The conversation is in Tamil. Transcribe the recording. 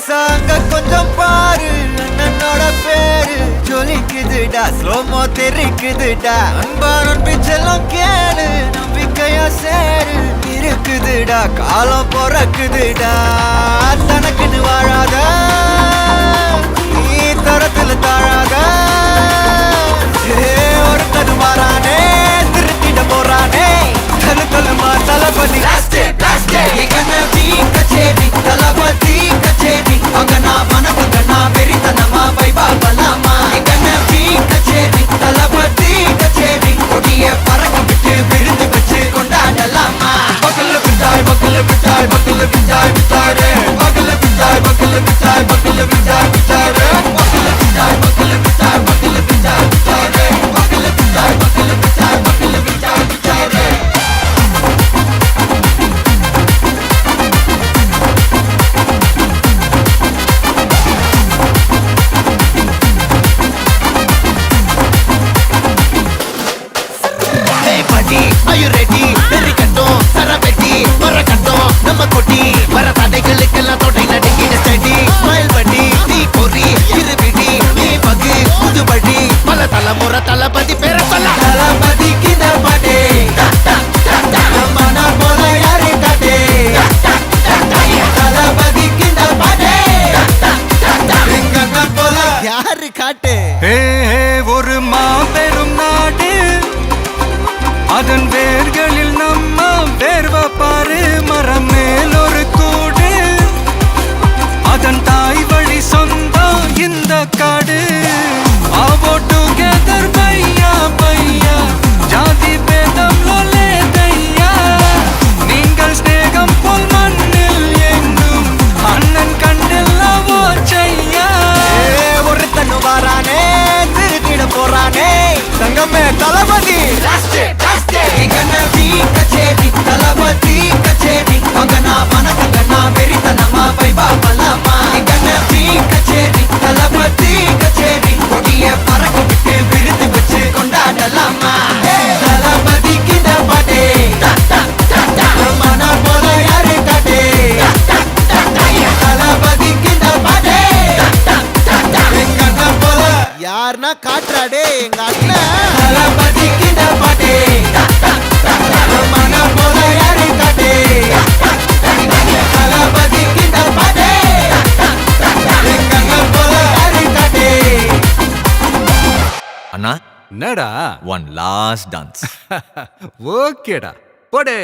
நைசாங்க கொஞ்சம் பாரு அண்ணனோட பேரு ஜொலிக்குதுடா ஸ்லோமோ தெரிக்குதுடா அன்பாரன் பிச்செல்லாம் கேளு நம்பிக்கையா சேரு இருக்குதுடா காலம் பொறக்குதுடா தனக்குன்னு வாழாத நீ தரத்துல தாழாத ஒருத்தது மாறானே திருத்திட போறானே தலு தலுமா தளபதி கச்சேரி தளபதி கச்சேரி அங்கனா மனசுங்கனா வெறித்தனமா வைபா பலாமா கனவி கச்சேரி தளபதி கச்சேரி கொடிய பறக்க விட்டு விருந்து வச்சு கொண்டாடலாமா பக்கல பிட்டாய் பக்கல பிட்டாய் பக்கல பிட்டாய் பிட்டாரே பக்கல பிட்டாய் பக்கல பிட்டாய் பக்கல பிட்டாய் பிட்டாரே பக்கல பிட்டாய் பக்கல பிட்டாய் பக்கல பிட்டாய் பிட்டாரே பக்கல பிட்டாய் பக்கல பிட்டாய் பக்கல பிட்டாய் பிட்டாரே Are you ready? Very கட்டும் சரபெட்டி வர கட்டும் நம்ம கொட்டி வர தடைகளுக்கெல்லாம் தொடை நடுங்கின ஸ்டடி ஸ்மைல் பண்ணி நீ பொறி இருவிடி நீ பகு புதுபடி பல தலைமுறை தளபதி பேர சொல்ல தளபதி கித பாட்டே மன போல யாரு காட்டே தளபதி கித பாட்டே எங்க போல யாரு காட்டே ஒரு மாபெரும் நாடு அதன் வேர்களில் நம்ம வேர்வ பாரு மரம் மேல் ஒரு கூடு அதன் தாய் வழி சொந்தம் இந்த காடு ஆவோ டுகெதர் பையா பையா ஜாதி பேதம் லோலே தையா நீங்கள் ஸ்நேகம் போல் மண்ணில் எங்கும் அண்ணன் கண்டில்லவோ செய்யா ஒருத்தனு வாரானே திருத்திட போறானே தங்கமே தளபதி கனவி கச்சேரி தளபதி கச்சேரி அங்கனா மனசங்கனா வெறித்தனமா வைபா பலாமா கனவி கச்சேரி தளபதி கச்சேரி கொடிய பறக்க விட்டு விருந்து வச்சு கொண்டாடலாமா தளபதி கிட்ட பாட்டே மன போல யாரு காட்டே தளபதி கிட்ட பாட்டே எங்க அண்ணன் போல யாருன்னா காட்டுறாடே எங்க அண்ணன் தளபதி கிட்ட பாட்டே மன போல யாரு காட்டே தளபதி கிட்ட பாட்டே எங்க அண்ணன் போல யாரு காட்டே அண்ணா என்னடா one last dance ஓகேடா போடே